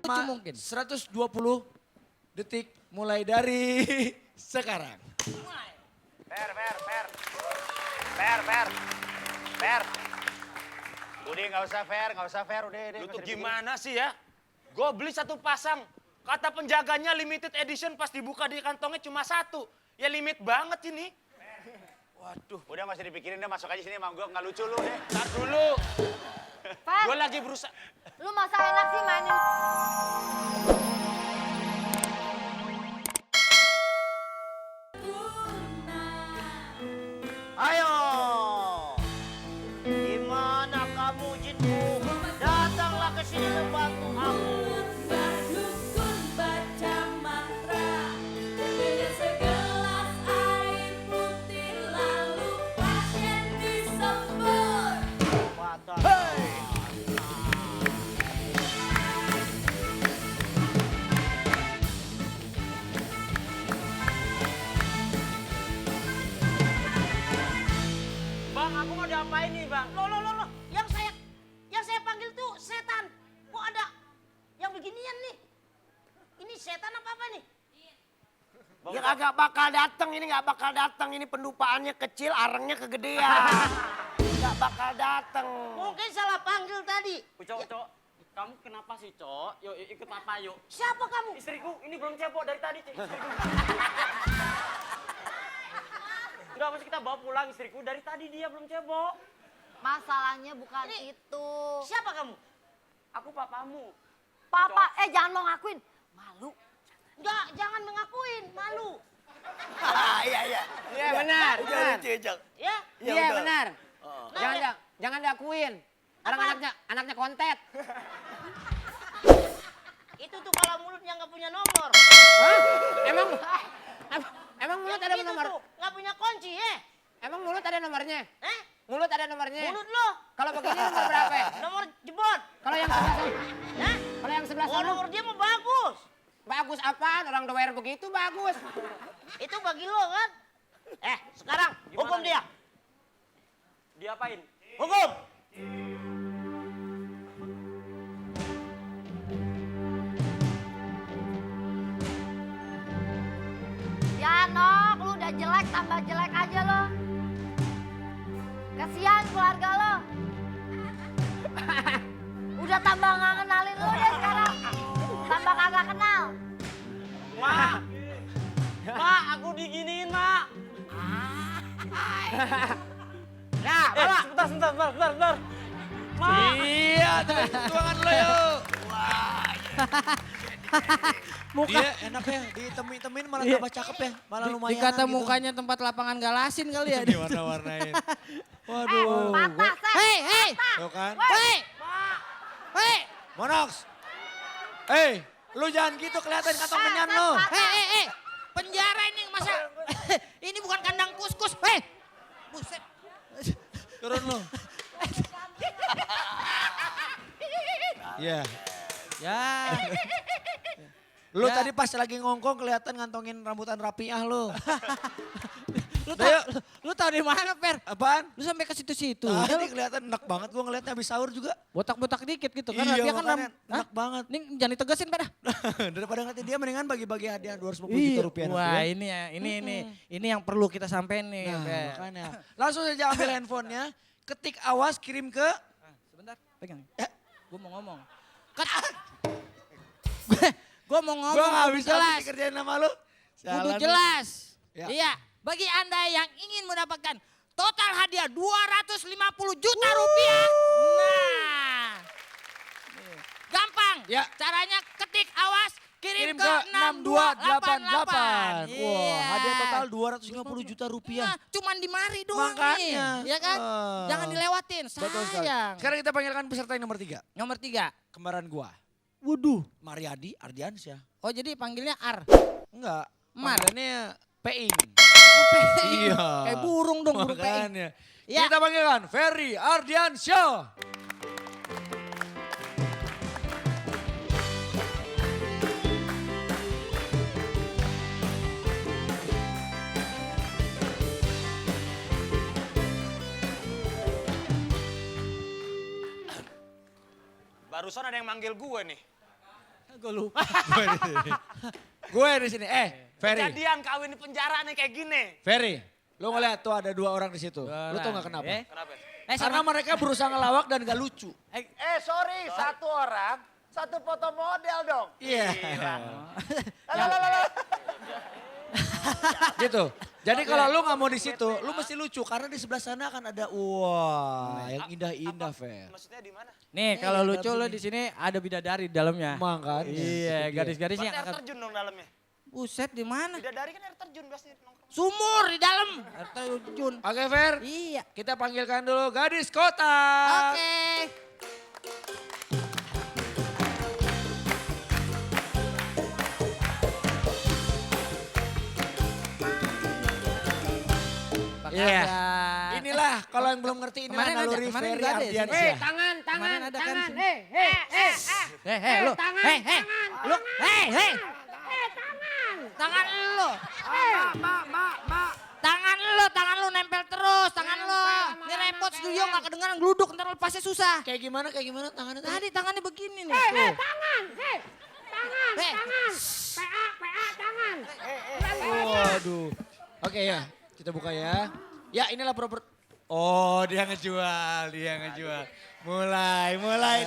selama mungkin. 120 detik mulai dari sekarang. Fair. Udah nggak usah fair, udah. Lu tuh gimana sih ya? Gue beli satu pasang, kata penjaganya limited edition pas dibuka di kantongnya cuma satu. Ya limit banget ini. Waduh. Udah nggak usah dipikirin deh, masuk aja sini emang gue nggak lucu lu deh. Ntar dulu. Fer, Gue lagi berusaha. lu masa enak sih mainin. Ayo, gimana kamu Jinmu? Datanglah ke sini membantu aku. Berdukun baca mantra dengan segelas air putih lalu pasien disembur. Bang, aku mau diapain nih bang? Loh, yang saya panggil tuh setan. Kok ada yang beginian nih? Ini setan apa nih? Ya kagak bakal datang, ini nggak bakal datang. Ini pendupaannya kecil, arengnya kegedean. Nggak bakal datang. Mungkin salah panggil tadi. Cok, kamu kenapa sih Cok? Yuk ikut papa yuk. Siapa kamu? Istriku, ini belum cebok dari tadi istriku. Enggak, mesti kita bawa pulang istriku, dari tadi dia belum cebok. Masalahnya bukan itu. Siapa kamu? Aku papamu. Papa, jangan mau ngakuin. Malu. Enggak, jangan mengakuin, malu. Iya. Iya benar. Udah lucu, Cok. Ya? Iya udah. benar. Nah, ya. Jangan diakuin. Orang anaknya kontet. Itu tuh kalau mulutnya nggak punya nomor. Hah? Emang mulut ada Yang itu nomor? tuh nggak punya kunci ya? Emang mulut ada nomornya? Eh? Mulut ada nomornya? Mulut lo? Kalau begini nomor berapa? Nomor jebot. Kalau yang sebelah sana? Hah? Kalau yang sebelah Oh, sana? nomor dia mau bagus. Bagus apaan? Orang doer begitu bagus. Itu bagi lo kan? Sekarang hukum dia. Diapain? Hukum. Ya Nok, lu udah jelek tambah jelek aja lo. Kasihan keluarga lo. Udah tambah nggak kenalin lu deh sekarang. Tambah kagak kenal. Mak, aku diginiin mak. Nah, bawa. Sebentar. Iya, tuangan lo yuk. Dia enak ya, ditemin malah tambah cakep ya. Malah lumayan Dikata gitu. mukanya tempat lapangan galasin kali ya. Diwarna-warnain. Waduh. Patah, Sep. Hei. Tuh kan. Hei. Monox. Lu jangan gitu kelihatan kantong menyan lo. Hei. Penjara ini masa ini bukan kandang kus-kus. Hei. Buset. Turun lo. Iya. Ya. Lu Ya. tadi pas lagi ngongkong kelihatan ngantongin rambutan rapiah lu. Lu tahu di mana, Per? Apaan? Lu sampai ke situ-situ. Tadi kelihatan enak banget gua ngeliatnya habis sahur juga. Botak-botak dikit gitu kan. Iya, Dia kan makanya enak banget. Nih jangan ditegasin, Per. Daripada ngeliatin dia mendingan bagi-bagi hadiah 250 juta Iya. rupiah. nanti Wah, ya. ini yang perlu kita sampein nih, Nah, Per. makanya. Langsung saja ambil handphonenya, ketik awas kirim ke... Sebentar, pegang. Gue mau ngomong. Gue mau ngomong. Gua gak kudu bisa jelas. kerjain nama lu. Kudu Jalan lu. jelas. Ya. Iya. Bagi Anda yang ingin mendapatkan total hadiah 250 juta rupiah. Nah. Gampang. Ya. Caranya ketik awas kirim Kirim ke ke 6288. 6288. Wah, hadiah total 250 juta rupiah. Nah, cuman di mari doang Makanya. nih. Ya kan? Ah. Jangan dilewatin. Betul sekali. Sayang. Sekarang kita panggilkan peserta yang nomor 3. Nomor 3. Kembaran gua. Waduh. Mariadi Ardiansyah. Oh jadi panggilnya Ar. Enggak. Mar. Panggilannya Peing. Iya. Kayak burung dong, burung peing. Makanya. Ya. Kita panggilkan Ferry Ardiansyah. Barusan ada yang manggil gue nih. Gue lupa. Gue di sini. Ferry. Kejadian kawin di penjara nih kayak gini. Ferry, lu ngeliat tuh ada 2 orang di situ. Lu tau gak kenapa? Kenapa? Karena mereka berusaha ngelawak dan gak lucu. Sorry, 1 orang, 1 foto model dong. Iya. Gitu. Jadi kalau lu gak mau di situ, lu mesti lucu. Karena di sebelah sana akan ada, yang indah-indah, Fer. Maksudnya di mana? Nih kalau lucu lo di sini ada bidadari di dalamnya. Makanya. Iya, garis-garisnya. Berarti air terjun dong dalamnya. Buset di mana? Bidadari kan air terjun biasanya nongkrong. Sumur di dalam. Air terjun. Oke, Fer. Iya. Kita panggilkan dulu gadis kota. Oke. Iya. Inilah kalau yang belum ngerti inilah Kemarin ada, naluri kemarin Ferry juga ada ya, Ardiansyah. Tangan, Kemarin ada kan tangan. sini. Tangan, Lu. tangan. Lu. Tangan lu. Tangan lu nempel terus, tangan lu. Ini repot studio gak kedengeran geluduk, ntar lepasnya susah. Kayak gimana tangannya tadi? Tadi tangannya begini nih. Tangan. Tangan. Waduh. Oke ya, kita buka ya. Ya inilah proper. Oh dia ngejual. Mulai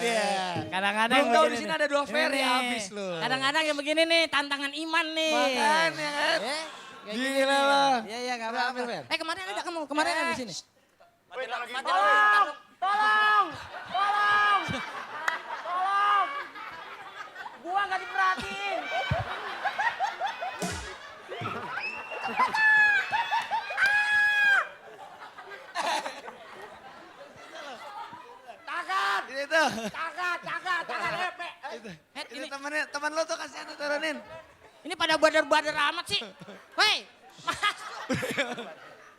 dia. Kadang-kadang Belum tahu begini di sini nih. ada 2 Ini Ferry nih. habis loh. Kadang-kadang yang begini nih tantangan iman nih. Makanya kan. Kayak Gila gini nih. loh. Iya gak Ambil, apa-apa. ambil, Fer. Kemarin ada kamu, kemarin ada di sini. Tolong. Gua gak diperhatiin. Takat. Itu. Takat. Itu teman lo tuh kasihan tuh turunin. Ini pada badar-badar amat sih. Woi,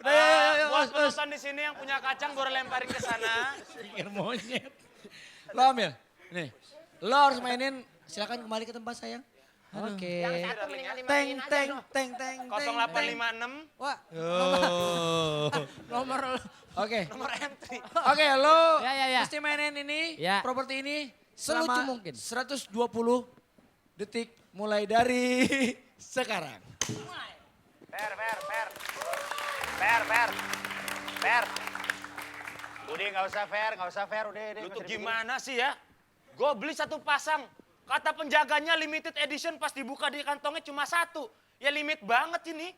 Udah yuk. Buat penonton di sini yang punya kacang gue lemparin ke sana. Pikir monyet. Lo ambil. Nih. Lo harus mainin. Silakan kembali ke tempat sayang. Oke. Teng. 0856 wah, Oh. nomor lu. Oke. nomor entry. Oke, lo Ya. mesti mainin ini, Ya. properti ini Selucu selama mungkin. 120 detik mulai dari sekarang. Fair. Udah nggak usah fair, udah. Lu tuh gimana sih ya? Gue beli 1 pasang. Kata penjaganya limited edition pas dibuka di kantongnya cuma 1. Ya limit banget ini.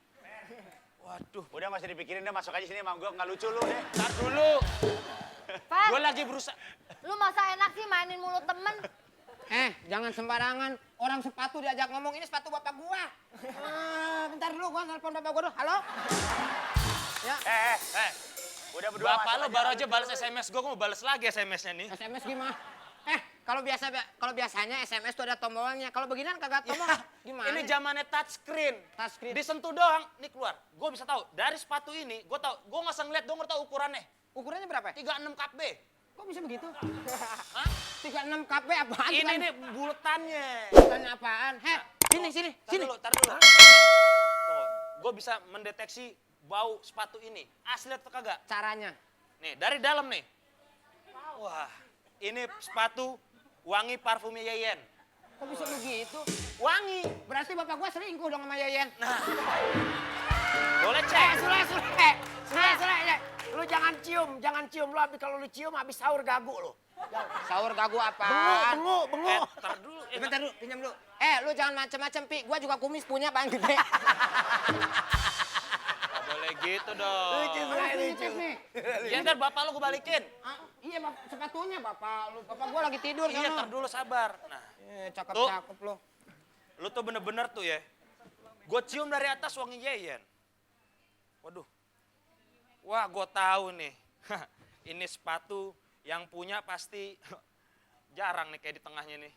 Waduh. Udah nggak usah dipikirin, deh masuk aja sini sama gue, nggak lucu lu deh. Ntar dulu. Fer, Gue lagi berusaha. lu masa enak sih mainin mulut temen? Jangan sembarangan. Orang sepatu diajak ngomong, ini sepatu bapak gua. Bentar dulu, gua nelpon bapak gua dulu. Halo? Udah berdua Bapak masuk lo baru aja balas SMS gue mau balas lagi SMS-nya nih. SMS gimana? Kalau biasanya SMS tuh ada tombolnya. Kalau beginian kagak tombol. Gimana? Ini zamannya touchscreen. Touchscreen. Disentuh doang, nih keluar. Gue bisa tahu dari sepatu ini, gue tahu. Gue nggak usah ngeliat, gue ngerti tahu ukurannya. Ukurannya berapa? 36 kb. Kok bisa begitu? Hah? 36 kb apaan? Ini nih bulatannya. Bukannya apaan? Sini. Tar dulu. Gue bisa mendeteksi bau sepatu ini. Asli atau kagak? Caranya. Nih, dari dalam nih. Wah, ini sepatu wangi parfumnya Yeyen. Kok bisa begitu? Wangi. Berarti bapak gua selingkuh dong sama Yeyen. Nah, boleh cek. Sule. Lu jangan cium. Lu kalau lu cium habis sahur gagu lu. Sahur gagu apaan? Bengu. Tar dulu. Bentar dulu, pinjam dulu. Lu jangan macem-macem, Pi. Gua juga kumis punya paling gede. Gak boleh gitu dong. Lucu. nih. Ya ntar bapak lu gue balikin. Iya, sepatunya bapak lu. Bapak gua lagi tidur Iya, sana. ntar dulu sabar. Nah, Cakep-cakep lu. lu tuh bener-bener tuh ya. Gue cium dari atas wangi Yeyen. Waduh. Wah, gue tahu nih. Ini sepatu yang punya pasti jarang nih kayak di tengahnya nih.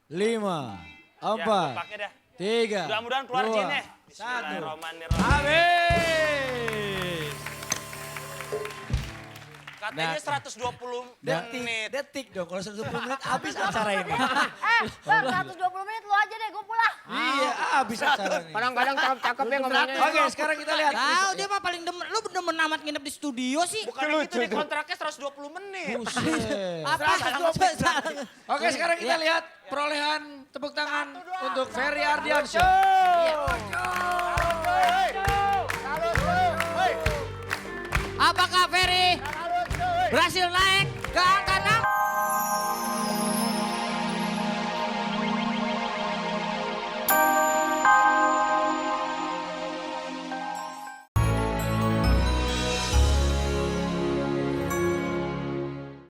5, Ya, 4, gue pakai dah. 3, Mudah-mudahan keluar 2, jinnya. 1. Bismillahirrahmanirrahim. Habis. Katanya 120 menit. Detik dong, kalau 120 menit habis acara ini. Bang, 120 menit lu aja deh, gue pulang. Iya, habis acara ini. Kadang-kadang cakep-cakep ya ngomongnya. Oke, sekarang kita lihat. Tahu dia mah paling demen. Lu demen amat nginep di studio sih. Bukan itu di kontraknya 120 menit. Buset. Apa? Oke, sekarang kita lihat perolehan tepuk tangan untuk Ferry Ardiansyah. Apakah Ferry berhasil naik ke angka